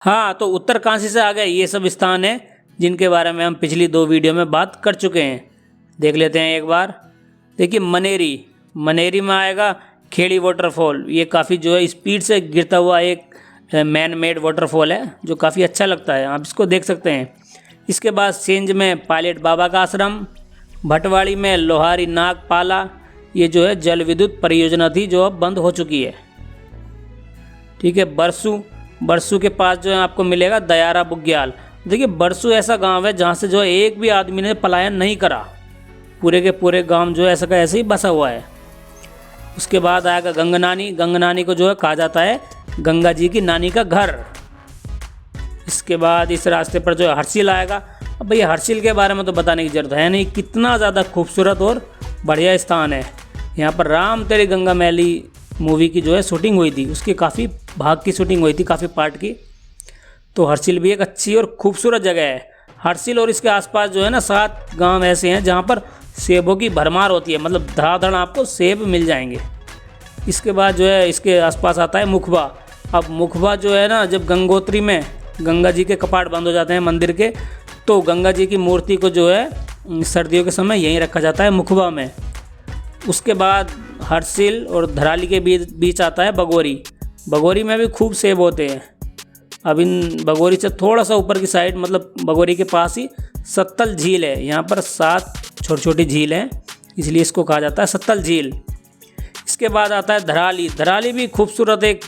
हाँ, तो उत्तरकाशी से आगे ये सब स्थान है जिनके बारे में हम पिछली 2 वीडियो में बात कर चुके हैं। देख लेते हैं एक बार। देखिए मनेरी में आएगा खेड़ी वाटरफॉल। ये काफ़ी जो है स्पीड से गिरता हुआ एक मैन मेड वाटरफॉल है जो काफ़ी अच्छा लगता है, आप इसको देख सकते हैं। इसके बाद सेंज में पायलट बाबा का आश्रम, भटवाड़ी में लोहारी नागपाला, ये जो है जल विद्युत परियोजना थी जो अब बंद हो चुकी है। ठीक है, बरसू के पास जो है आपको मिलेगा दयारा बुग्याल। देखिए बरसू ऐसा गांव है जहां से जो है एक भी आदमी ने पलायन नहीं करा, पूरे के पूरे गांव जो है ऐसा का ऐसे ही बसा हुआ है। उसके बाद आएगा गंगनानी को जो है कहा जाता है गंगा जी की नानी का घर। इसके बाद इस रास्ते पर जो है हर्षिल आएगा। अब भैया हर्षिल के बारे में तो बताने की जरूरत है नहीं, कितना ज़्यादा खूबसूरत और बढ़िया स्थान है। यहाँ पर राम तेरी गंगा मैली मूवी की जो है शूटिंग हुई थी, उसकी काफ़ी भाग की शूटिंग हुई थी, काफ़ी पार्ट की। तो हर्षिल भी एक अच्छी और खूबसूरत जगह है। हर्षिल और इसके आसपास जो है ना 7 गांव ऐसे हैं जहाँ पर सेबों की भरमार होती है, मतलब धड़ाधड़ आपको सेब मिल जाएंगे। इसके बाद जो है इसके आसपास आता है मुखबा। अब मुखबा जो है ना, जब गंगोत्री में गंगा जी के कपाट बंद हो जाते हैं मंदिर के, तो गंगा जी की मूर्ति को जो है सर्दियों के समय यहीं रखा जाता है मुखबा में। उसके बाद हर्षिल और धराली के बीच आता है बगोरी में भी खूब सेब होते हैं। अब इन बगोरी से थोड़ा सा ऊपर की साइड, मतलब बगोरी के पास ही सत्तल झील है। यहाँ पर 7 छोटी छोटी झील हैं, इसलिए इसको कहा जाता है सत्तल झील। इसके बाद आता है धराली भी खूबसूरत एक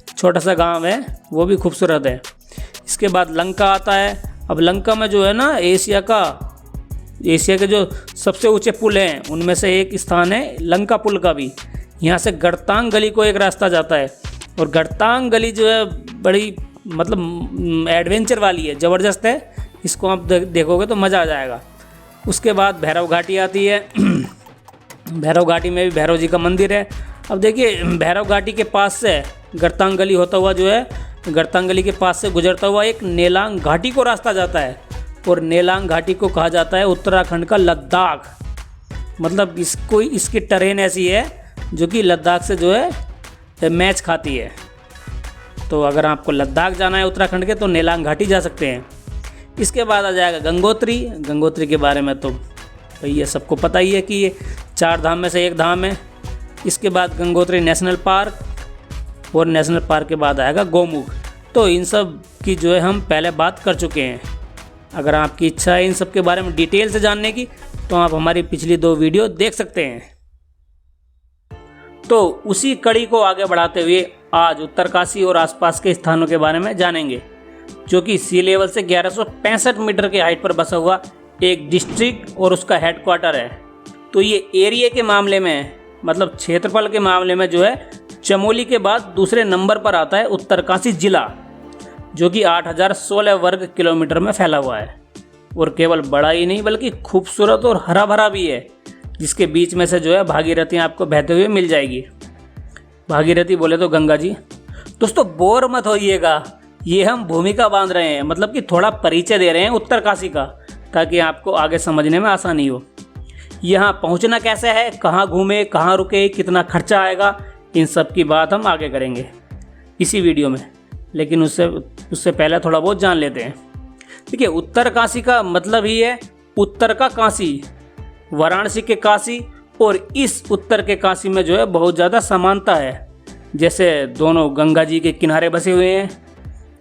छोटा सा गांव है, वो भी खूबसूरत है। इसके बाद लंका आता है। अब लंका में जो है ना एशिया के जो सबसे ऊंचे पुल हैं उनमें से एक स्थान है लंका पुल का भी। यहाँ से गड़तांग गली को एक रास्ता जाता है, और गड़तांग गली जो है बड़ी मतलब एडवेंचर वाली है, ज़बरदस्त है। इसको आप देखोगे तो मज़ा आ जाएगा। उसके बाद भैरव घाटी आती है। भैरव घाटी में भी भैरव जी का मंदिर है। अब देखिए भैरव घाटी के पास से गड़तांग गली होता हुआ जो है, गड़तांग गली के पास से गुजरता हुआ एक नेलांग घाटी को रास्ता जाता है, और नेलांग घाटी को कहा जाता है उत्तराखंड का लद्दाख। मतलब इसकी टरेन ऐसी है जो कि लद्दाख से जो है मैच खाती है। तो अगर आपको लद्दाख जाना है उत्तराखंड के तो नेलांग घाटी जा सकते हैं। इसके बाद आ जाएगा गंगोत्री के बारे में तो भाई ये सबको पता ही है कि ये 4 धाम में से एक धाम है। इसके बाद गंगोत्री नेशनल पार्क, और नेशनल पार्क के बाद आएगा गोमुख। तो इन सब की जो है हम पहले बात कर चुके हैं। अगर आपकी इच्छा है इन सब के बारे में डिटेल से जानने की तो आप हमारी पिछली 2 वीडियो देख सकते हैं। तो उसी कड़ी को आगे बढ़ाते हुए आज उत्तरकाशी और आसपास के स्थानों के बारे में जानेंगे, जो कि सी लेवल से 1165 मीटर की हाइट पर बसा हुआ एक डिस्ट्रिक्ट और उसका हेडक्वार्टर है। तो ये एरिया के मामले में, मतलब क्षेत्रफल के मामले में जो है चमोली के बाद दूसरे नंबर पर आता है उत्तरकाशी जिला, जो कि 8016 वर्ग किलोमीटर में फैला हुआ है। और केवल बड़ा ही नहीं बल्कि खूबसूरत और हरा भरा भी है, जिसके बीच में से जो है भागीरथी आपको बहते हुए मिल जाएगी। भागीरथी बोले तो गंगा जी। दोस्तों बोर मत होइएगा, ये हम भूमिका बांध रहे हैं, मतलब कि थोड़ा परिचय दे रहे हैं उत्तरकाशी का, ताकि आपको आगे समझने में आसानी हो। यहाँ पहुँचना कैसे है, कहाँ घूमे, कहाँ रुके, कितना खर्चा आएगा, इन सब की बात हम आगे करेंगे इसी वीडियो में। लेकिन उससे पहले थोड़ा बहुत जान लेते हैं। देखिए उत्तरकाशी का मतलब ही है उत्तर का काशी, वाराणसी के काशी, और इस उत्तर के काशी में जो है बहुत ज़्यादा समानता है। जैसे दोनों गंगा जी के किनारे बसे हुए हैं,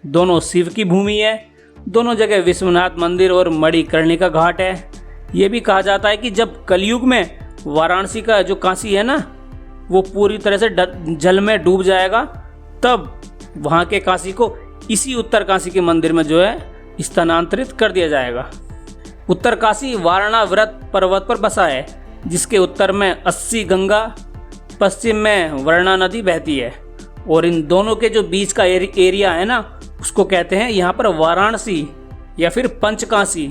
दोनों शिव की भूमि है, दोनों जगह विश्वनाथ मंदिर और मणिकर्णिका घाट है। ये भी कहा जाता है कि जब कलयुग में वाराणसी का जो काशी है ना वो पूरी तरह से जल में डूब जाएगा, तब वहाँ के काशी को इसी उत्तरकाशी के मंदिर में जो है स्थानांतरित कर दिया जाएगा। उत्तरकाशी वारणाव्रत पर्वत पर बसा है, जिसके उत्तर में 80 गंगा, पश्चिम में वर्णा नदी बहती है, और इन दोनों के जो बीच का एरिया है ना उसको कहते हैं यहाँ पर वाराणसी या फिर पंचकाशी।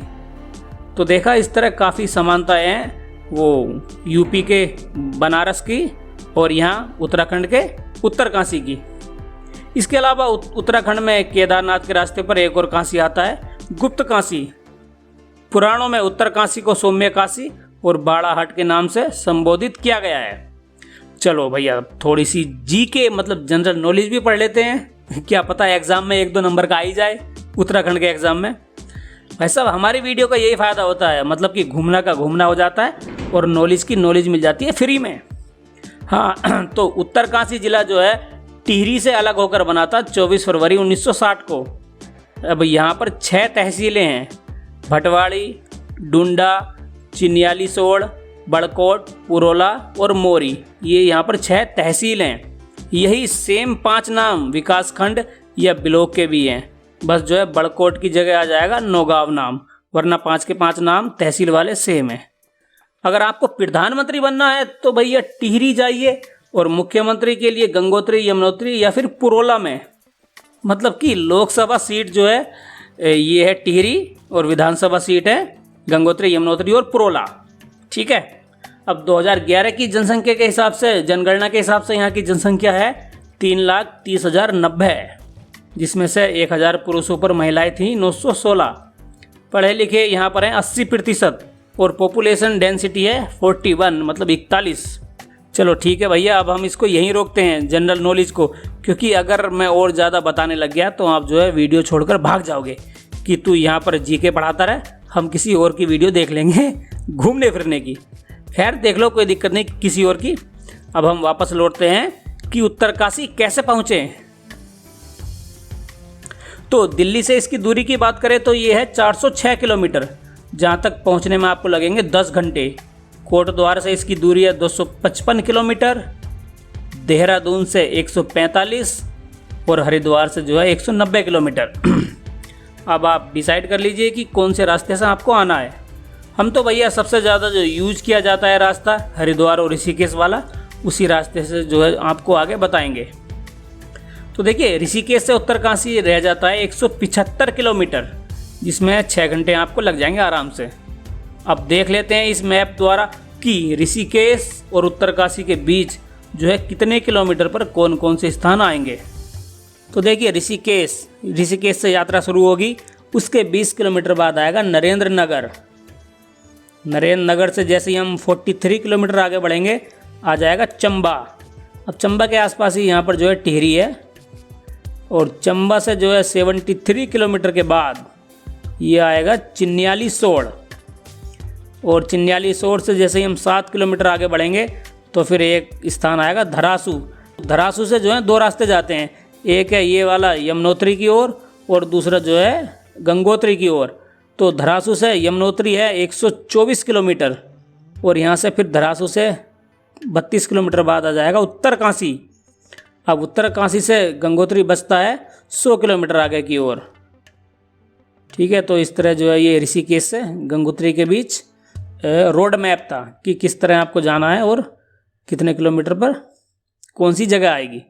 तो देखा इस तरह काफ़ी समानताएं हैं, वो यूपी के बनारस की और यहाँ उत्तराखंड के उत्तरकाशी की। इसके अलावा उत्तराखंड में केदारनाथ के रास्ते पर एक और काशी आता है, गुप्त काशी। पुराणों में उत्तरकाशी को सौम्य काशी और बाड़ाहट के नाम से संबोधित किया गया है। चलो भैया थोड़ी सी जी के मतलब जनरल नॉलेज भी पढ़ लेते हैं। क्या पता एग्ज़ाम में 1-2 नंबर का आ ही जाए उत्तराखंड के एग्ज़ाम में। भाई साहब हमारी वीडियो का यही फ़ायदा होता है, मतलब कि घूमना का घूमना हो जाता है और नॉलेज की नॉलेज मिल जाती है फ्री में। हाँ तो उत्तरकाशी ज़िला जो है टिहरी से अलग होकर बना था 24 फरवरी 1960 को। अब यहाँ पर 6 तहसीलें हैं, भटवाड़ी, डुंडा, चिन्यालीसोड़, बड़कोट, पुरोला और मोरी। ये यहाँ पर 6 तहसील हैं। यही सेम 5 नाम विकासखंड या ब्लॉक के भी हैं, बस जो है बड़कोट की जगह आ जाएगा नौगांव नाम, वरना 5 के 5 नाम तहसील वाले सेम हैं। अगर आपको प्रधानमंत्री बनना है तो भैया टिहरी जाइए, और मुख्यमंत्री के लिए गंगोत्री, यमुनोत्री या फिर पुरोला में। मतलब कि लोकसभा सीट जो है ये है टिहरी और विधानसभा सीट है गंगोत्री, यमुनोत्री और पुरोला। ठीक है। अब 2011 की जनसंख्या के हिसाब से, जनगणना के हिसाब से यहाँ की जनसंख्या है 3,30,090 है, जिसमें से 1,000 पुरुषों पर महिलाएं थीं 916। पढ़े लिखे यहाँ पर हैं 80% और पॉपुलेशन डेंसिटी है 41, मतलब 41। चलो ठीक है भैया, अब हम इसको यहीं रोकते हैं जनरल नॉलेज को, क्योंकि अगर मैं और ज़्यादा बताने लग गया तो आप जो है वीडियो छोड़कर भाग जाओगे कि तू यहाँ पर जीके पढ़ाता रहे, हम किसी और की वीडियो देख लेंगे घूमने फिरने की। खैर देख लो, कोई दिक्कत नहीं किसी और की। अब हम वापस लौटते हैं कि उत्तरकाशी कैसे पहुँचे। तो दिल्ली से इसकी दूरी की बात करें तो ये है 406 किलोमीटर, जहाँ तक पहुँचने में आपको लगेंगे 10 घंटे। कोटद्वार से इसकी दूरी है 255 किलोमीटर, देहरादून से 145 और हरिद्वार से जो है 190 किलोमीटर। अब आप डिसाइड कर लीजिए कि कौन से रास्ते से आपको आना है। हम तो भैया सबसे ज़्यादा जो यूज किया जाता है रास्ता हरिद्वार और ऋषिकेश वाला, उसी रास्ते से जो है आपको आगे बताएंगे। तो देखिए ऋषिकेश से उत्तरकाशी रह जाता है 175 किलोमीटर, जिसमें 6 घंटे आपको लग जाएंगे आराम से। अब देख लेते हैं इस मैप द्वारा कि ऋषिकेश और उत्तरकाशी के बीच जो है कितने किलोमीटर पर कौन कौन से स्थान आएंगे। तो देखिए ऋषिकेश से यात्रा शुरू होगी, उसके 20 किलोमीटर बाद आएगा नरेंद्र नगर। नरेंद्र नगर से जैसे ही हम 43 किलोमीटर आगे बढ़ेंगे आ जाएगा चंबा। अब चंबा के आसपास ही यहाँ पर जो है टिहरी है, और चंबा से जो है 73 किलोमीटर के बाद ये आएगा चिन्यालीसोड़, और चिन्यालीसोड़ से जैसे ही हम 7 किलोमीटर आगे बढ़ेंगे तो फिर एक स्थान आएगा धरासू। धरासू से जो है 2 रास्ते जाते हैं, एक है ये वाला यमुनोत्री की ओर और दूसरा जो है गंगोत्री की ओर। तो धरासू से यमुनोत्री है 124 किलोमीटर, और यहाँ से फिर धरासू से 32 किलोमीटर बाद आ जाएगा उत्तरकाशी। अब उत्तरकाशी से गंगोत्री बचता है 100 किलोमीटर आगे की ओर। ठीक है, तो इस तरह जो है ये ऋषिकेश से गंगोत्री के बीच रोड मैप था कि किस तरह आपको जाना है और कितने किलोमीटर पर कौन सी जगह आएगी।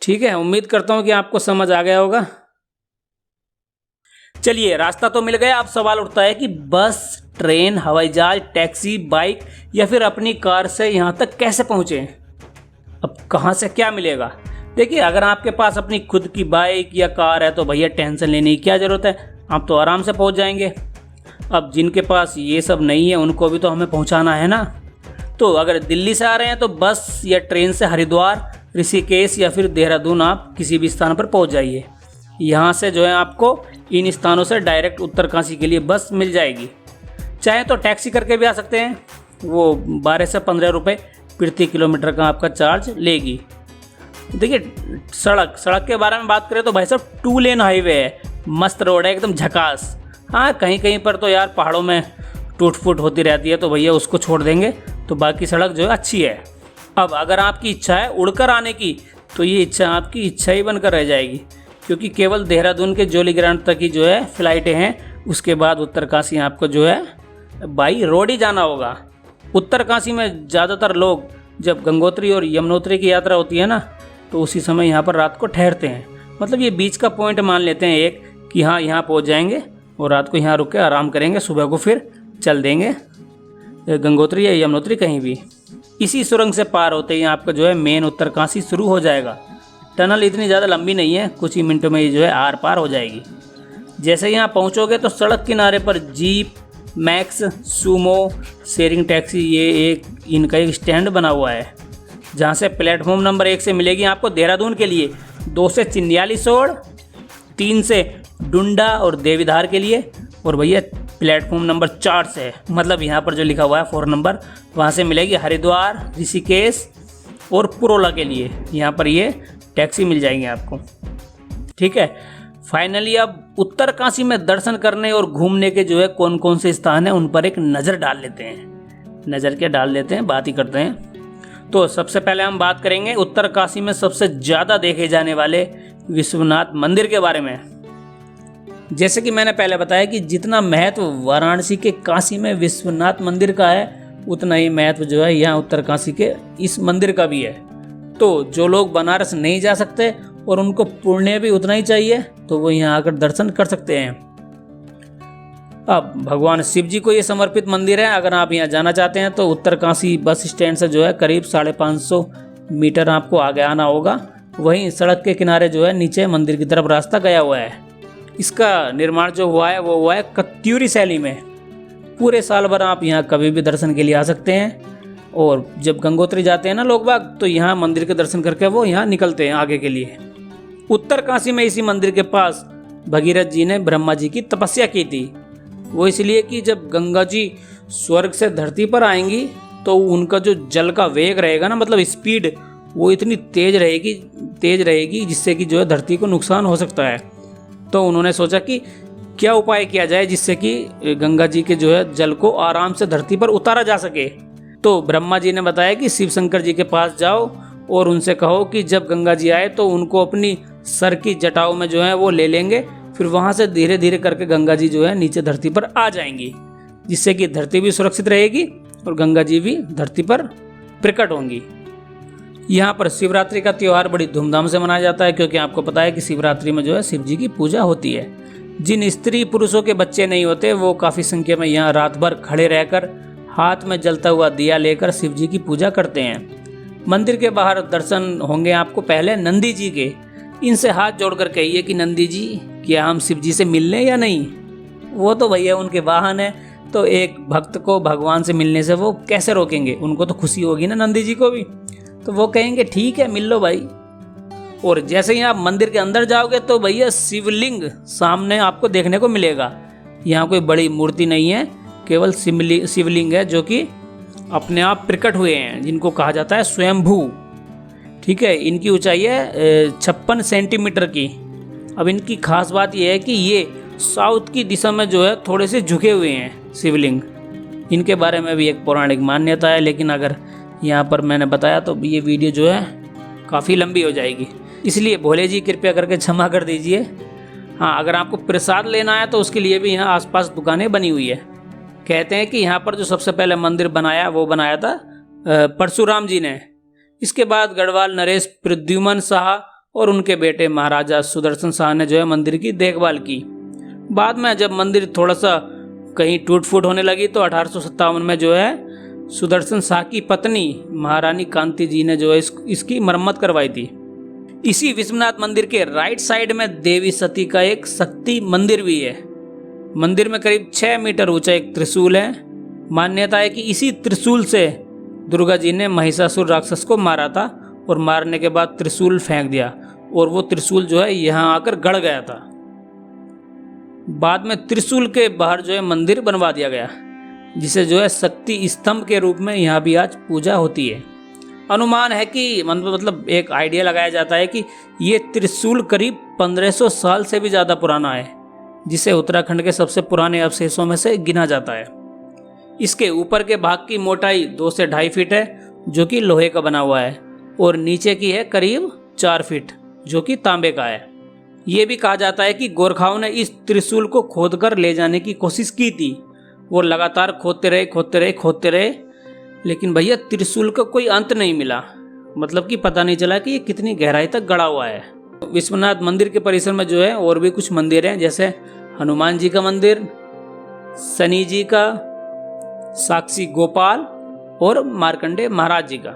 ठीक है, उम्मीद करता हूँ कि आपको समझ आ गया होगा। चलिए रास्ता तो मिल गया, अब सवाल उठता है कि बस, ट्रेन, हवाई जहाज, टैक्सी, बाइक या फिर अपनी कार से यहाँ तक कैसे पहुँचे। अब कहाँ से क्या मिलेगा। देखिए अगर आपके पास अपनी खुद की बाइक या कार है तो भैया टेंशन लेने की क्या ज़रूरत है, आप तो आराम से पहुँच जाएंगे। अब जिनके पास ये सब नहीं है उनको भी तो हमें पहुँचाना है ना। तो अगर दिल्ली से आ रहे हैं तो बस या ट्रेन से हरिद्वार, ऋषिकेश या फिर देहरादून आप किसी भी स्थान पर पहुँच जाइए। यहाँ से जो है आपको इन स्थानों से डायरेक्ट उत्तरकाशी के लिए बस मिल जाएगी। चाहे तो टैक्सी करके भी आ सकते हैं, वो 12 से 15 रुपये प्रति किलोमीटर का आपका चार्ज लेगी। देखिए सड़क के बारे में बात करें तो भाई साहब 2 लेन हाईवे है, मस्त रोड है एकदम झकास। हाँ कहीं कहीं पर तो यार पहाड़ों में टूट फूट होती रहती है, तो भैया उसको छोड़ देंगे, तो बाकी सड़क जो है अच्छी है। अब अगर आपकी इच्छा है उड़कर आने की तो ये इच्छा आपकी इच्छा ही बनकर रह जाएगी, क्योंकि केवल देहरादून के जोलीग्रांट तक ही जो है फ़्लाइटें हैं। उसके बाद उत्तरकाशी आपको जो है बाई रोड ही जाना होगा। उत्तरकाशी में ज़्यादातर लोग जब गंगोत्री और यमुनोत्री की यात्रा होती है ना, तो उसी समय यहाँ पर रात को ठहरते हैं। मतलब ये बीच का पॉइंट मान लेते हैं एक कि हाँ यहाँ पहुँच जाएंगे और रात को यहाँ रुक के आराम करेंगे, सुबह को फिर चल देंगे गंगोत्री या यमुनोत्री कहीं भी। इसी सुरंग से पार होते ही आपका जो है मेन उत्तरकाशी शुरू हो जाएगा। टनल इतनी ज़्यादा लंबी नहीं है, कुछ ही मिनटों में ये जो है आर पार हो जाएगी। जैसे यहाँ पहुँचोगे तो सड़क किनारे पर jeep, max, Sumo, sharing taxi, ये इनका एक स्टैंड बना हुआ है, जहाँ से प्लेटफॉर्म नंबर 1 से मिलेगी आपको देहरादून के लिए 2 से चिन्यालीसोड़, 3 से डुंडा और देवीधार के लिए, और भैया प्लेटफॉर्म नंबर 4 से, मतलब यहाँ पर जो लिखा हुआ है 4 नंबर, वहाँ से मिलेगी हरिद्वार, ऋषिकेश और पुरोला के लिए। यहाँ पर ये टैक्सी मिल जाएंगे आपको, ठीक है। फाइनली अब उत्तरकाशी में दर्शन करने और घूमने के जो है कौन कौन से स्थान हैं उन पर एक नज़र डाल लेते हैं। नज़र क्या डाल लेते हैं, बात ही करते हैं। तो सबसे पहले हम बात करेंगे उत्तरकाशी में सबसे ज़्यादा देखे जाने वाले विश्वनाथ मंदिर के बारे में। जैसे कि मैंने पहले बताया कि जितना महत्व वाराणसी के काशी में विश्वनाथ मंदिर का है, उतना ही महत्व जो है यहाँ उत्तरकाशी के इस मंदिर का भी है। तो जो लोग बनारस नहीं जा सकते और उनको पुण्य भी उतना ही चाहिए, तो वो यहाँ आकर दर्शन कर सकते हैं। अब भगवान शिव जी को ये समर्पित मंदिर है। अगर आप यहाँ जाना चाहते हैं तो उत्तरकाशी बस स्टैंड से जो है करीब 550 मीटर आपको आगे आना होगा। वहीं सड़क के किनारे जो है नीचे मंदिर की तरफ रास्ता गया हुआ है। इसका निर्माण जो हुआ है वो हुआ है कत्यूरी शैली में। पूरे साल भर आप यहाँ कभी भी दर्शन के लिए आ सकते हैं, और जब गंगोत्री जाते हैं ना लोग बाग, तो यहाँ मंदिर के दर्शन करके वो यहाँ निकलते हैं आगे के लिए। उत्तरकाशी में इसी मंदिर के पास भगीरथ जी ने ब्रह्मा जी की तपस्या की थी। वो इसलिए कि जब गंगा जी स्वर्ग से धरती पर आएंगी तो उनका जो जल का वेग रहेगा ना, मतलब स्पीड, वो इतनी तेज रहेगी जिससे कि जो है धरती को नुकसान हो सकता है। तो उन्होंने सोचा कि क्या उपाय किया जाए जिससे कि गंगा जी के जो है जल को आराम से धरती पर उतारा जा सके। तो ब्रह्मा जी ने बताया कि शिव शंकर जी के पास जाओ और उनसे कहो कि जब गंगा जी आए तो उनको अपनी सर की जटाओं में जो है वो ले लेंगे, फिर वहाँ से धीरे धीरे करके गंगा जी जो है नीचे धरती पर आ जाएंगी, जिससे कि धरती भी सुरक्षित रहेगी और गंगा जी भी धरती पर प्रकट होंगी। यहाँ पर शिवरात्रि का त्यौहार बड़ी धूमधाम से मनाया जाता है, क्योंकि आपको पता है कि शिवरात्रि में जो है शिव जी की पूजा होती है। जिन स्त्री पुरुषों के बच्चे नहीं होते वो काफ़ी संख्या में यहाँ रात भर खड़े रहकर हाथ में जलता हुआ दिया लेकर शिव जी की पूजा करते हैं। मंदिर के बाहर दर्शन होंगे आपको पहले नंदी जी के। इनसे हाथ जोड़कर कहिए कि नंदी जी, क्या हम शिव जी से मिलने या नहीं। वो तो भैया उनके वाहन है, तो एक भक्त को भगवान से मिलने से वो कैसे रोकेंगे, उनको तो खुशी होगी ना नंदी जी को भी। तो वो कहेंगे ठीक है मिल लो भाई। और जैसे ही आप मंदिर के अंदर जाओगे तो भैया शिवलिंग सामने आपको देखने को मिलेगा। यहाँ कोई बड़ी मूर्ति नहीं है, केवल शिवलिंग है जो कि अपने आप प्रकट हुए हैं, जिनको कहा जाता है स्वयंभू। ठीक है, इनकी ऊंचाई है 56 सेंटीमीटर की। अब इनकी खास बात यह है कि ये साउथ की दिशा में जो है थोड़े से झुके हुए हैं शिवलिंग। इनके बारे में भी एक पौराणिक मान्यता है, लेकिन अगर यहाँ पर मैंने बताया तो ये वीडियो जो है काफ़ी लंबी हो जाएगी, इसलिए भोले जी कृपया करके क्षमा कर दीजिए। हाँ, अगर आपको प्रसाद लेना है तो उसके लिए भी यहाँ आसपास दुकानें बनी हुई है। कहते हैं कि यहाँ पर जो सबसे पहले मंदिर बनाया वो बनाया था परशुराम जी ने। इसके बाद गढ़वाल नरेश प्रद्युमन शाह और उनके बेटे महाराजा सुदर्शन शाह ने जो है मंदिर की देखभाल की। बाद में जब मंदिर थोड़ा सा कहीं टूट फूट होने लगी तो 1857 में जो है सुदर्शन शाह की पत्नी महारानी कांति जी ने जो है इसकी मरम्मत करवाई थी। इसी विश्वनाथ मंदिर के राइट साइड में देवी सती का एक शक्ति मंदिर भी है। मंदिर में करीब 6 मीटर ऊंचा एक त्रिशूल है। मान्यता है कि इसी त्रिशूल से दुर्गा जी ने महिषासुर राक्षस को मारा था, और मारने के बाद त्रिशूल फेंक दिया और वो त्रिशूल जो है यहाँ आकर गड़ गया था। बाद में त्रिशूल के बाहर जो है मंदिर बनवा दिया गया, जिसे जो है शक्ति स्तंभ के रूप में यहाँ भी आज पूजा होती है। अनुमान है कि मतलब एक आइडिया लगाया जाता है कि ये त्रिशूल करीब 1500 साल से भी ज़्यादा पुराना है, जिसे उत्तराखंड के सबसे पुराने अवशेषों में से गिना जाता है। इसके ऊपर के भाग की मोटाई 2 से 2.5 फीट है, जो कि लोहे का बना हुआ है, और नीचे की है करीब 4 फीट, जो कि तांबे का है। ये भी कहा जाता है कि गोरखाओं ने इस त्रिशूल को खोदकर ले जाने की कोशिश की थी। वो लगातार खोदते रहे, लेकिन भैया त्रिशूल का कोई अंत नहीं मिला, मतलब कि पता नहीं चला कि ये कितनी गहराई तक गड़ा हुआ है। विश्वनाथ मंदिर के परिसर में जो है और भी कुछ मंदिर हैं, जैसे हनुमान जी का मंदिर, शनि जी का, साक्षी गोपाल और मार्कंडे महाराज जी का।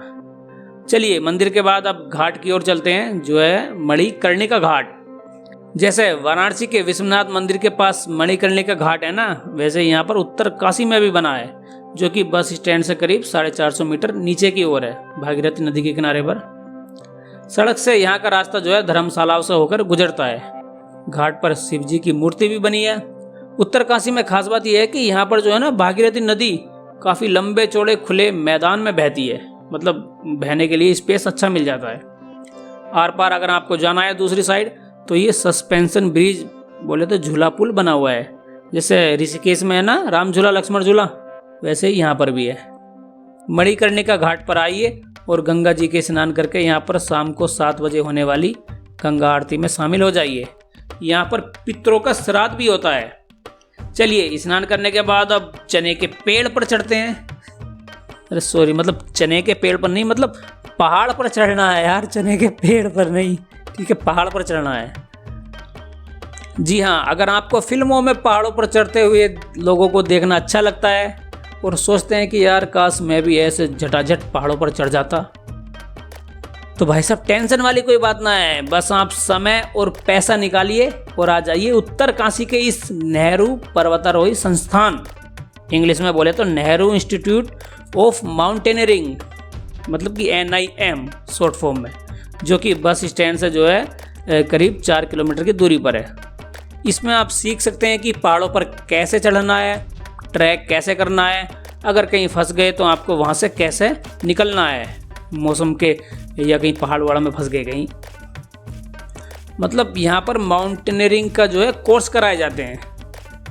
चलिए मंदिर के बाद अब घाट की ओर चलते हैं, जो है मणिकर्णिका घाट। जैसे वाराणसी के विश्वनाथ मंदिर के पास मणिकर्णिका घाट है ना, वैसे यहाँ पर उत्तरकाशी में भी बना है, जो कि बस स्टैंड से करीब 450 मीटर नीचे की ओर है, भागीरथी नदी के किनारे पर। सड़क से यहाँ का रास्ता जो है धर्मशालाओं से होकर गुजरता है। घाट पर शिव जी की मूर्ति भी बनी है। उत्तरकाशी में खास बात यह है कि यहाँ पर जो है ना भागीरथी नदी काफी लंबे चौड़े खुले मैदान में बहती है, मतलब बहने के लिए स्पेस अच्छा मिल जाता है। आर पार अगर आपको जाना है दूसरी साइड तो ये सस्पेंशन ब्रिज बोले तो झूला पुल बना हुआ है, जैसे ऋषिकेश में है ना राम झूला लक्ष्मण झूला, वैसे ही यहाँ पर भी है। मणिकर्णिका घाट पर आइए और गंगा जी के स्नान करके यहाँ पर शाम को 7 बजे होने वाली गंगा आरती में शामिल हो जाइए। यहाँ पर पितरों का श्राद्ध भी होता है। चलिए स्नान करने के बाद अब चने के पेड़ पर चढ़ते हैं। अरे सॉरी, मतलब चने के पेड़ पर नहीं, मतलब पहाड़ पर चढ़ना है यार, चने के पेड़ पर नहीं, ठीक है, पहाड़ पर चढ़ना है। जी हाँ, अगर आपको फिल्मों में पहाड़ों पर चढ़ते हुए लोगों को देखना अच्छा लगता है और सोचते हैं कि यार काश मैं भी ऐसे झटाझट पहाड़ों पर चढ़ जाता, तो भाई साहब टेंशन वाली कोई बात ना है। बस आप समय और पैसा निकालिए और आ जाइए उत्तरकाशी के इस नेहरू पर्वतारोही संस्थान, इंग्लिश में बोले तो नेहरू इंस्टीट्यूट ऑफ माउंटेनियरिंग, मतलब कि NIM शॉर्ट फॉर्म में, जो कि बस स्टैंड से जो है करीब 4 किलोमीटर की दूरी पर है। इसमें आप सीख सकते हैं कि पहाड़ों पर कैसे चढ़ना है, ट्रैक कैसे करना है, अगर कहीं फंस गए तो आपको वहाँ से कैसे निकलना है, मौसम के या कहीं पहाड़ वहाड़ में फंस गए कहीं। मतलब यहाँ पर माउंटेनियरिंग का जो है कोर्स कराए जाते हैं।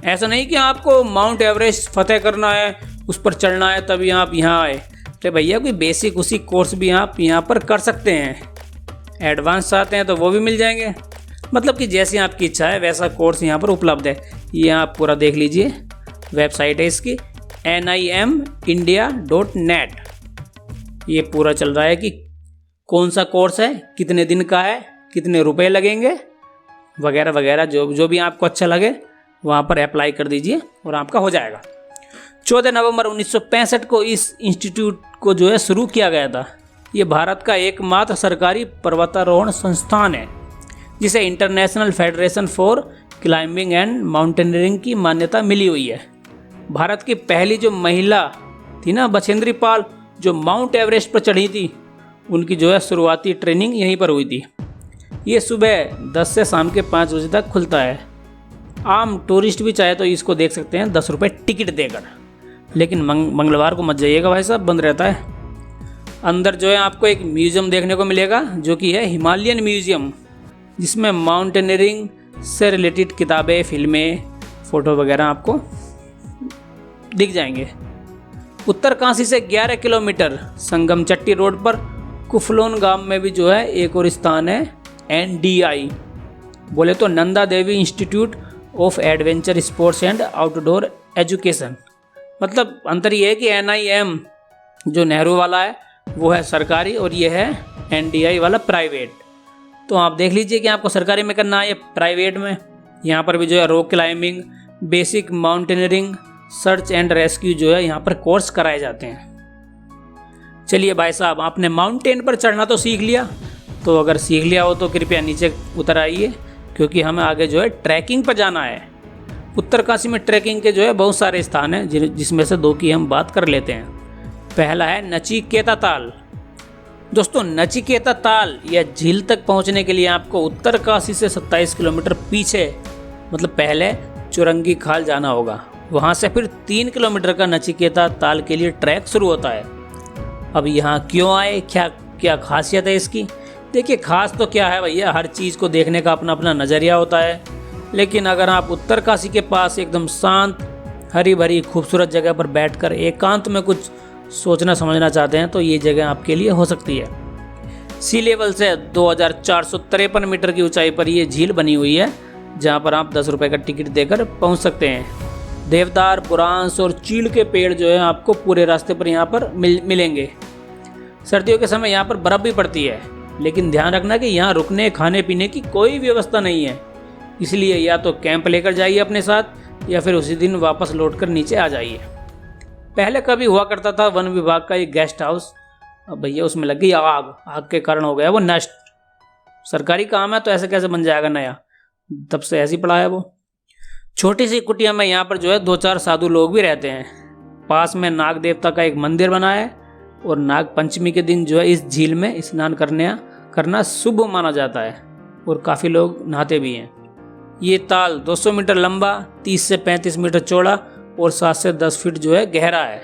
ऐसा नहीं कि आपको माउंट एवरेस्ट फतेह करना है, उस पर चढ़ना है तभी आप यहाँ आए। तो भैया कोई बेसिक उसी कोर्स भी आप यहाँ पर कर सकते हैं। एडवांस चाहते हैं तो वो भी मिल जाएंगे, मतलब कि जैसी आपकी इच्छा है वैसा कोर्स यहाँ पर उपलब्ध है। ये आप पूरा देख लीजिए, वेबसाइट है इसकी nimindia.net। ये पूरा चल रहा है कि कौन सा कोर्स है, कितने दिन का है, कितने रुपए लगेंगे वगैरह वगैरह, जो भी आपको अच्छा लगे वहाँ पर अप्लाई कर दीजिए और आपका हो जाएगा। 14 नवंबर 1965 को इस इंस्टीट्यूट को जो है शुरू किया गया था। ये भारत का एकमात्र सरकारी पर्वतारोहण संस्थान है जिसे international federation for climbing and mountaineering की मान्यता मिली हुई है। भारत की पहली जो महिला थी ना बछेंद्री पाल, जो माउंट एवरेस्ट पर चढ़ी थी, उनकी जो है शुरुआती ट्रेनिंग यहीं पर हुई थी। ये सुबह 10 से शाम के 5 बजे तक खुलता है। आम टूरिस्ट भी चाहे तो इसको देख सकते हैं 10 रुपये टिकट देकर, लेकिन मंगलवार को मत जाइएगा भाई साहब, बंद रहता है। अंदर जो है आपको एक म्यूज़ियम देखने को मिलेगा जो कि है हिमालयन म्यूज़ियम, जिसमें माउंटेनियरिंग से रिलेटेड किताबें, फिल्में, फ़ोटो वगैरह आपको दिख जाएंगे। उत्तरकाशी से 11 किलोमीटर संगम चट्टी रोड पर कुफलोन गांव में भी जो है एक और स्थान है NDI, बोले तो Nanda Devi institute of adventure sports and outdoor education. मतलब अंतर ये है कि NIM जो नेहरू वाला है वो है सरकारी और ये है NDI वाला प्राइवेट। तो आप देख लीजिए कि आपको सरकारी में करना है या प्राइवेट में। यहाँ पर भी जो है rock climbing, basic mountaineering, search and rescue जो है यहाँ पर कोर्स कराए जाते हैं। चलिए भाई साहब, आपने माउंटेन पर चढ़ना तो सीख लिया, तो अगर सीख लिया हो तो कृपया नीचे उतर आइए, क्योंकि हमें आगे जो है ट्रैकिंग पर जाना है। उत्तरकाशी में ट्रैकिंग के जो है बहुत सारे स्थान हैं, जिसमें से 2 की हम बात कर लेते हैं। पहला है नचिकेता ताल। दोस्तों नचिकेता ताल या झील तक पहुंचने के लिए आपको उत्तरकाशी से 27 किलोमीटर पीछे, मतलब पहले चुरंगी खाल जाना होगा। वहां से फिर 3 किलोमीटर का नचिकेता ताल के लिए ट्रैक शुरू होता है। अब यहाँ क्यों आए, क्या खासियत है इसकी? देखिए खास तो क्या है भैया, हर चीज़ को देखने का अपना अपना नज़रिया होता है। लेकिन अगर आप उत्तरकाशी के पास एकदम शांत, हरी भरी खूबसूरत जगह पर बैठकर एकांत में कुछ सोचना समझना चाहते हैं तो ये जगह आपके लिए हो सकती है। सी लेवल से 2453 मीटर की ऊंचाई पर ये झील बनी हुई है, जहाँ पर आप 10 रुपये का टिकट देकर पहुँच सकते हैं। देवदार, बुरांस और चीड़ के पेड़ जो है आपको पूरे रास्ते पर यहाँ पर मिलेंगे। सर्दियों के समय यहाँ पर बर्फ़ भी पड़ती है, लेकिन ध्यान रखना कि यहाँ रुकने खाने पीने की कोई व्यवस्था नहीं है, इसलिए या तो कैंप लेकर जाइए अपने साथ या फिर उसी दिन वापस लौटकर नीचे आ जाइए। पहले कभी हुआ करता था वन विभाग का एक गेस्ट हाउस, अब भैया उसमें लग गई आग के कारण हो गया वो नष्ट। सरकारी काम है तो ऐसे कैसे बन जाएगा नया, तब से ऐसे ही पड़ा है वो। छोटी सी कुटिया में यहाँ पर जो है 2-4 साधु लोग भी रहते हैं। पास में नाग देवता का एक मंदिर बना है और नाग पंचमी के दिन जो है इस झील में स्नान करने करना शुभ माना जाता है और काफ़ी लोग नहाते भी हैं। ये ताल 200 मीटर लंबा, 30 से 35 मीटर चौड़ा और 7 से 10 फीट जो है गहरा है।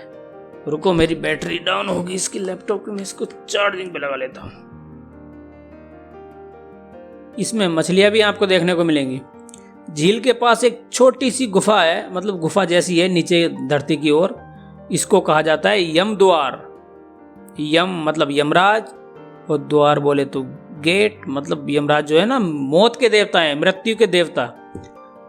रुको, मेरी बैटरी डाउन होगी इसकी लैपटॉप की, मैं इसको चार्जिंग पे लगा लेता हूँ। इसमें मछलियाँ भी आपको देखने को मिलेंगी। झील के पास एक छोटी सी गुफा है, मतलब गुफा जैसी है नीचे धरती की ओर। इसको कहा जाता है यम द्वार। यम मतलब यमराज और द्वार बोले तो गेट, मतलब यमराज जो है ना मौत के देवता हैं, मृत्यु के देवता।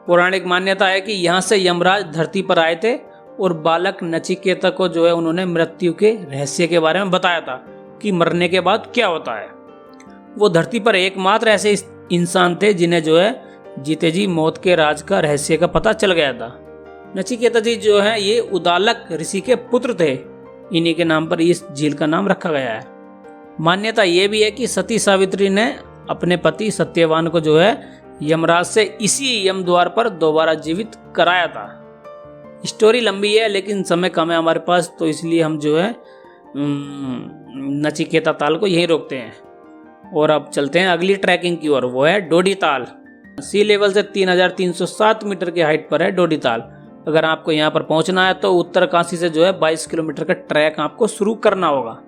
पौराणिक मान्यता है कि यहाँ से यमराज धरती पर आए थे और बालक नचिकेता को जो है उन्होंने मृत्यु के रहस्य के बारे में बताया था कि मरने के बाद क्या होता है। वो धरती पर एकमात्र ऐसे इंसान थे जिन्हें जो है जीते जी मौत के राज का रहस्य का पता चल गया था। नचिकेता जी जो है ये उदालक ऋषि के पुत्र थे। इन्हीं के नाम पर इस झील का नाम रखा गया है। मान्यता ये भी है कि सती सावित्री ने अपने पति सत्यवान को जो है यमराज से इसी यम द्वार पर दोबारा जीवित कराया था। स्टोरी लंबी है लेकिन समय कम है हमारे पास, तो इसलिए हम जो है नचिकेता ताल को यहीं रोकते हैं और अब चलते हैं अगली ट्रैकिंग की ओर। वो है डोडी ताल। सी लेवल से 3307 मीटर की हाइट पर है डोडी ताल। अगर आपको यहाँ पर पहुँचना है तो उत्तरकाशी से जो है 22 किलोमीटर का ट्रैक आपको शुरू करना होगा।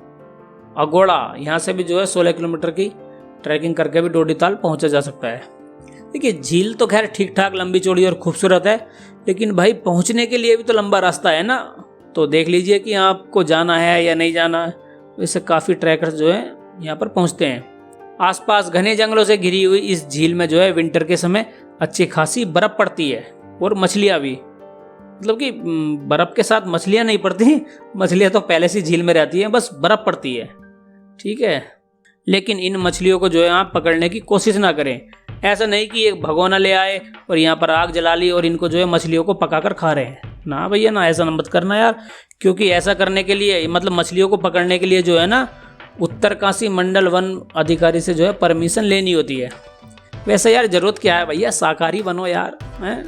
अगोड़ा यहाँ से भी जो है 16 किलोमीटर की ट्रैकिंग करके भी डोडी ताल पहुँचा जा सकता है। देखिए झील तो खैर ठीक ठाक लंबी चौड़ी और खूबसूरत है, लेकिन भाई पहुँचने के लिए भी तो लंबा रास्ता है ना। तो देख लीजिए कि आपको जाना है या नहीं जाना है। वैसे काफ़ी ट्रैकर्स जो है यहाँ पर पहुँचते हैं। आसपास घने जंगलों से घिरी हुई इस झील में जो है विंटर के समय अच्छी खासी बर्फ़ पड़ती है और मछलियाँ भी, मतलब कि बर्फ़ के साथ मछलियाँ नहीं पड़ती, मछलियाँ तो पहले से झील में रहती हैं, बस बर्फ़ पड़ती है। ठीक है, लेकिन इन मछलियों को जो है आप पकड़ने की कोशिश ना करें। ऐसा नहीं कि एक भगोना ले आए और यहाँ पर आग जला ली और इनको जो है मछलियों को पकाकर खा रहे हैं। ना भैया ना, ऐसा मत करना यार, क्योंकि ऐसा करने के लिए मतलब मछलियों को पकड़ने के लिए जो है ना उत्तरकाशी मंडल वन अधिकारी से जो है परमिशन लेनी होती है। वैसे यार ज़रूरत क्या है भैया, शाकाहारी बनो यार हैं।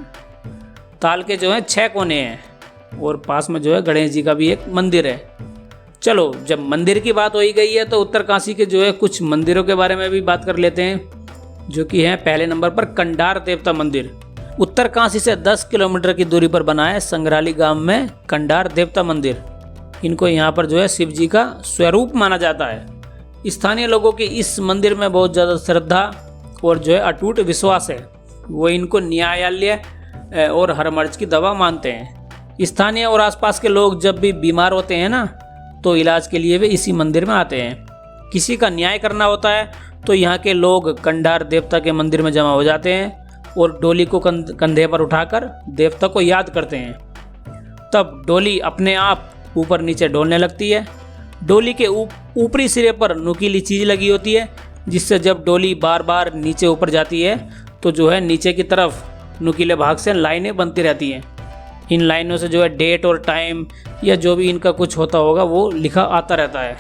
ताल के जो है 6 कोने हैं और पास में जो है गणेश जी का भी एक मंदिर है। चलो, जब मंदिर की बात हो ही गई है तो उत्तरकाशी के जो है कुछ मंदिरों के बारे में भी बात कर लेते हैं, जो कि है पहले नंबर पर कंडार देवता मंदिर। उत्तरकाशी से 10 किलोमीटर की दूरी पर बना है संग्राली गांव में कंडार देवता मंदिर। इनको यहाँ पर जो है शिव जी का स्वरूप माना जाता है। स्थानीय लोगों की इस मंदिर में बहुत ज़्यादा श्रद्धा और जो है अटूट विश्वास है। वो इनको न्यायालय और हर मर्ज की दवा मानते हैं। स्थानीय और आसपास के लोग जब भी बीमार होते हैं ना तो इलाज के लिए वे इसी मंदिर में आते हैं। किसी का न्याय करना होता है तो यहाँ के लोग कंडार देवता के मंदिर में जमा हो जाते हैं और डोली को कंधे पर उठाकर देवता को याद करते हैं। तब डोली अपने आप ऊपर नीचे डोलने लगती है। डोली के ऊपरी सिरे पर नुकीली चीज़ लगी होती है, जिससे जब डोली बार बार नीचे ऊपर जाती है तो जो है नीचे की तरफ नुकीले भाग से लाइनें बनती रहती हैं। इन लाइनों से जो है डेट और टाइम या जो भी इनका कुछ होता होगा वो लिखा आता रहता है।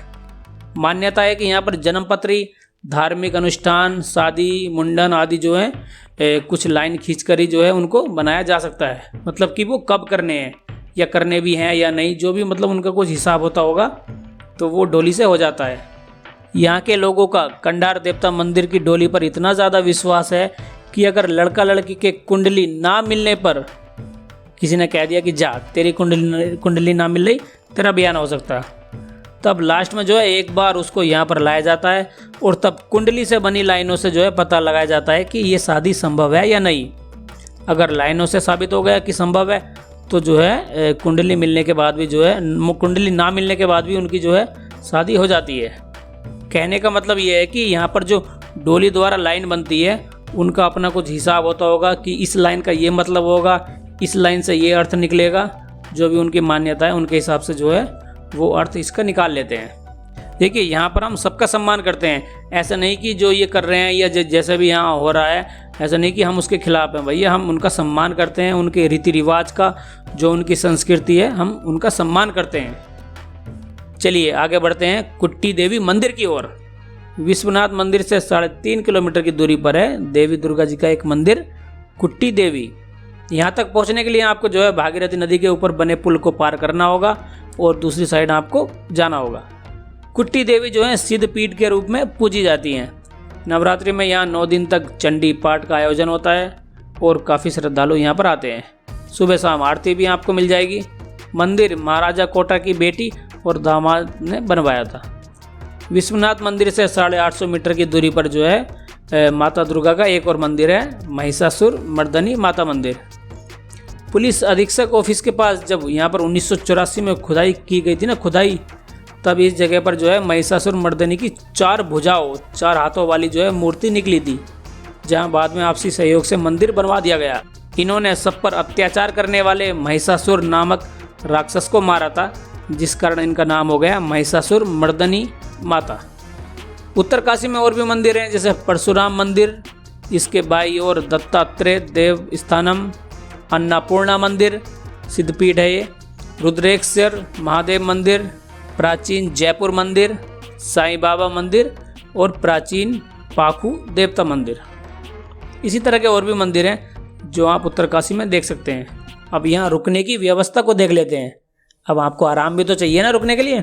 मान्यता है कि यहाँ पर जन्मपत्री, धार्मिक अनुष्ठान, शादी, मुंडन आदि जो है कुछ लाइन खींचकर ही जो है उनको बनाया जा सकता है। मतलब कि वो कब करने हैं या करने भी हैं या नहीं, जो भी मतलब उनका कुछ हिसाब होता होगा तो वो डोली से हो जाता है। यहाँ के लोगों का कंडार देवता मंदिर की डोली पर इतना ज़्यादा विश्वास है कि अगर लड़का लड़की के कुंडली ना मिलने पर किसी ने कह दिया कि जा तेरी कुंडली ना मिल रही, तेरा ब्याह ना हो सकता, तब लास्ट में जो है एक बार उसको यहाँ पर लाया जाता है और तब कुंडली से बनी लाइनों से जो है पता लगाया जाता है कि ये शादी संभव है या नहीं। अगर लाइनों से साबित हो गया कि संभव है तो जो है कुंडली मिलने के बाद भी जो है, कुंडली ना मिलने के बाद भी उनकी जो है शादी हो जाती है। कहने का मतलब ये है कि यहाँ पर जो डोली द्वारा लाइन बनती है उनका अपना कुछ हिसाब होता होगा कि इस लाइन का ये मतलब होगा, इस लाइन से ये अर्थ निकलेगा। जो भी उनकी मान्यता है उनके हिसाब से जो है वो अर्थ इसका निकाल लेते हैं। देखिए यहाँ पर हम सबका सम्मान करते हैं। ऐसा नहीं कि जो ये कर रहे हैं या जैसे भी यहाँ हो रहा है, ऐसा नहीं कि हम उसके खिलाफ हैं भैया। हम उनका सम्मान करते हैं, उनके रीति रिवाज का, जो उनकी संस्कृति है हम उनका सम्मान करते हैं। चलिए आगे बढ़ते हैं कुट्टी देवी मंदिर की ओर। विश्वनाथ मंदिर से 3.5 किलोमीटर की दूरी पर है देवी दुर्गा जी का एक मंदिर कुट्टी देवी। यहाँ तक पहुँचने के लिए आपको जो है भागीरथी नदी के ऊपर बने पुल को पार करना होगा और दूसरी साइड आपको जाना होगा। कुट्टी देवी जो है सिद्ध पीठ के रूप में पूजी जाती हैं। नवरात्रि में यहाँ 9 दिन तक चंडी पाठ का आयोजन होता है और काफ़ी श्रद्धालु यहाँ पर आते हैं। सुबह शाम आरती भी आपको मिल जाएगी। मंदिर महाराजा कोटा की बेटी और दामाद ने बनवाया था। विश्वनाथ मंदिर से 850 मीटर की दूरी पर जो है माता दुर्गा का एक और मंदिर है, महिषासुर मर्दनी माता मंदिर। पुलिस अधीक्षक ऑफिस के पास जब यहाँ पर 1984 में खुदाई की गई थी ना, खुदाई, तब इस जगह पर जो है महिषासुर मर्दनी की 4 भुजाओं 4 हाथों वाली जो है मूर्ति निकली थी, जहाँ बाद में आपसी सहयोग से मंदिर बनवा दिया गया। इन्होंने सब पर अत्याचार करने वाले महिषासुर नामक राक्षस को मारा था, जिस कारण इनका नाम हो गया महिषासुर मर्दनी माता। उत्तरकाशी में और भी मंदिर हैं, जैसे परशुराम मंदिर, इसके बाई और दत्तात्रेय देव स्थानम, अन्नपूर्णा मंदिर, सिद्धपीठ है ये, रुद्रेश्वर महादेव मंदिर, प्राचीन जयपुर मंदिर, साईं बाबा मंदिर और प्राचीन पाखू देवता मंदिर। इसी तरह के और भी मंदिर हैं जो आप उत्तरकाशी में देख सकते हैं। अब यहाँ रुकने की व्यवस्था को देख लेते हैं। अब आपको आराम भी तो चाहिए ना रुकने के लिए।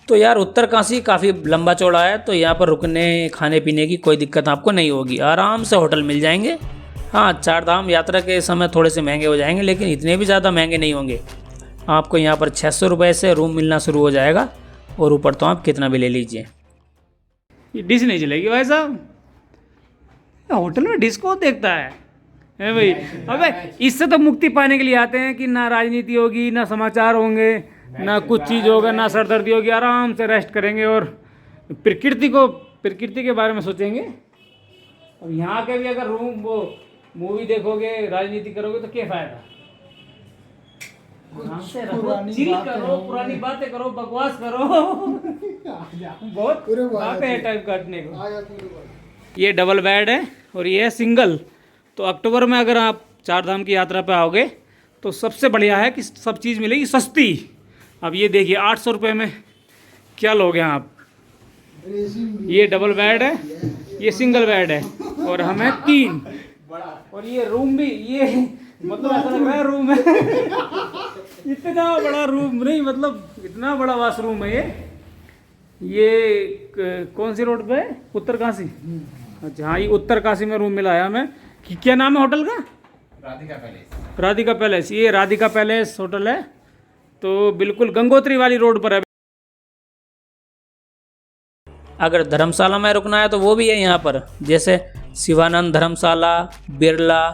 तो यार उत्तरकाशी काफ़ी लंबा चौड़ा है, तो यहाँ पर रुकने खाने पीने की कोई दिक्कत आपको नहीं होगी, आराम से होटल मिल जाएंगे। हाँ, 4 धाम यात्रा के समय थोड़े से महंगे हो जाएंगे, लेकिन इतने भी ज़्यादा महंगे नहीं होंगे। आपको यहाँ पर 600 रुपये से रूम मिलना शुरू हो जाएगा, और ऊपर तो आप कितना भी ले लीजिए। ये डिश नहीं चलेगी भाई साहब, होटल में डिश को देखता है भाई। अबे इससे तो मुक्ति पाने के लिए आते हैं कि ना राजनीति होगी, ना समाचार होंगे, ना कुछ चीज़ होगा, ना सरदर्दी होगी, आराम से रेस्ट करेंगे और प्रकृति के बारे में सोचेंगे। अब यहाँ के भी अगर रूम वो मूवी देखोगे, राजनीति करोगे तो क्या फायदा। चिल करो, पुरानी बातें करो, बकवास करो बहुत बातें हैं टाइम काटने को। ये डबल बेड है और ये है सिंगल। तो अक्टूबर में अगर आप 4 धाम की यात्रा पे आओगे तो सबसे बढ़िया है कि सब चीज़ मिलेगी सस्ती। अब ये देखिए 800 रुपये में क्या लोगे आप। ये डबल बेड है, ये सिंगल बेड है और हमें 3। और ये रूम भी, ये मतलब ऐसा लग रहा है रूम है इतना बड़ा रूम नहीं, मतलब इतना बड़ा वाशरूम है ये कौन सी रोड पे है? उत्तरकाशी। अच्छा हाँ, ये उत्तरकाशी में रूम मिला है हमें। क्या नाम है होटल का? राधिका पैलेस। राधिका पैलेस। ये राधिका पैलेस होटल है, तो बिल्कुल गंगोत्री वाली रोड पर है। अगर धर्मशाला में रुकना है तो वो भी है यहाँ पर, जैसे शिवानंद धर्मशाला, बिरला,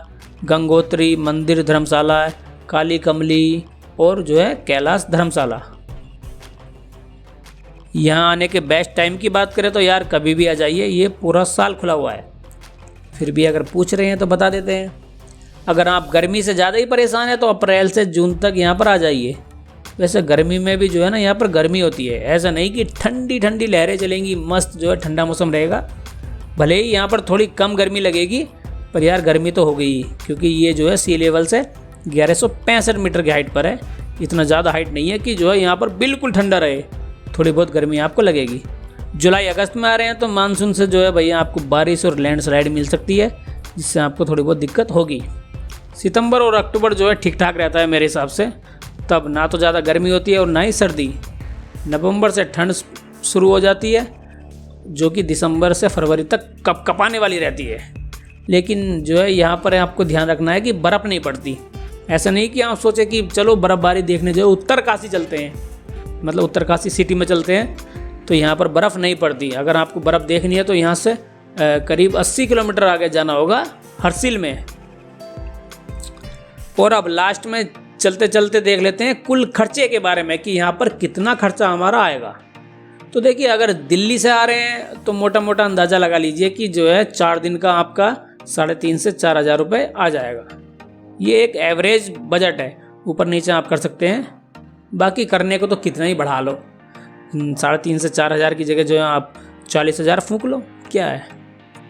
गंगोत्री मंदिर धर्मशाला, काली कमली और जो है कैलाश धर्मशाला। यहाँ आने के बेस्ट टाइम की बात करें तो यार कभी भी आ जाइए, ये पूरा साल खुला हुआ है। फिर भी अगर पूछ रहे हैं तो बता देते हैं। अगर आप गर्मी से ज़्यादा ही परेशान हैं तो अप्रैल से जून तक यहाँ पर आ जाइए। वैसे गर्मी में भी जो है ना यहाँ पर गर्मी होती है, ऐसा नहीं कि ठंडी ठंडी लहरें चलेंगी, मस्त जो है ठंडा मौसम रहेगा। भले ही यहाँ पर थोड़ी कम गर्मी लगेगी, पर यार गर्मी तो हो गई, क्योंकि ये जो है सी लेवल से 1165 मीटर की हाइट पर है। इतना ज़्यादा हाइट नहीं है कि जो है यहाँ पर बिल्कुल ठंडा रहे, थोड़ी बहुत गर्मी आपको लगेगी। जुलाई अगस्त में आ रहे हैं तो मानसून से जो है भैया आपको बारिश और लैंडस्लाइड मिल सकती है, जिससे आपको थोड़ी बहुत दिक्कत होगी। सितंबर और अक्टूबर जो है ठीक ठाक रहता है मेरे हिसाब से, तब ना तो ज़्यादा गर्मी होती है और ना ही सर्दी। नवंबर से ठंड शुरू हो जाती है, जो कि दिसंबर से फरवरी तक कपकपाने वाली रहती है। लेकिन जो है यहाँ पर आपको ध्यान रखना है कि बर्फ़ नहीं पड़ती। ऐसा नहीं कि आप सोचें कि चलो बर्फ़बारी देखने जो है उत्तरकाशी चलते हैं, मतलब उत्तरकाशी सिटी में चलते हैं, तो यहाँ पर बर्फ़ नहीं पड़ती। अगर आपको बर्फ़ देखनी है तो यहाँ से करीब 80 किलोमीटर आगे जाना होगा, हरसिल में। और अब लास्ट में चलते चलते देख लेते हैं कुल खर्चे के बारे में कि यहाँ पर कितना खर्चा हमारा आएगा। तो देखिए, अगर दिल्ली से आ रहे हैं तो मोटा मोटा अंदाज़ा लगा लीजिए कि जो है 4 दिन का आपका 3,500 से 4,000 रुपये आ जाएगा। ये एक एवरेज बजट है, ऊपर नीचे आप कर सकते हैं। बाकी करने को तो कितना ही बढ़ा लो, 3,500 से 4,000 की जगह जो है आप 40,000 फूंक लो, क्या है।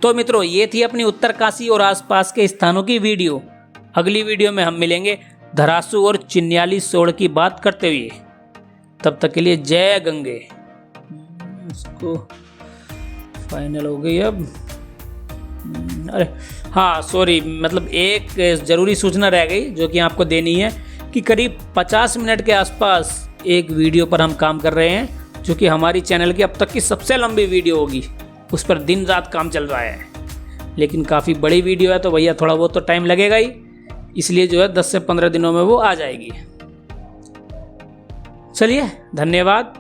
तो मित्रों, ये थी अपनी उत्तरकाशी और आसपास के स्थानों की वीडियो। अगली वीडियो में हम मिलेंगे धरासू और चिन्याली सोड़ की बात करते हुए। तब तक के लिए जय गंगे। इसको फाइनल हो गई अब। अरे हाँ सॉरी, मतलब एक ज़रूरी सूचना रह गई जो कि आपको देनी है कि करीब 50 मिनट के आसपास एक वीडियो पर हम काम कर रहे हैं, जो कि हमारी चैनल की अब तक की सबसे लंबी वीडियो होगी। उस पर दिन रात काम चल रहा है, लेकिन काफ़ी बड़ी वीडियो है तो भैया थोड़ा बहुत तो टाइम लगेगा ही, इसलिए जो है 10 से 15 दिनों में वो आ जाएगी। चलिए, धन्यवाद।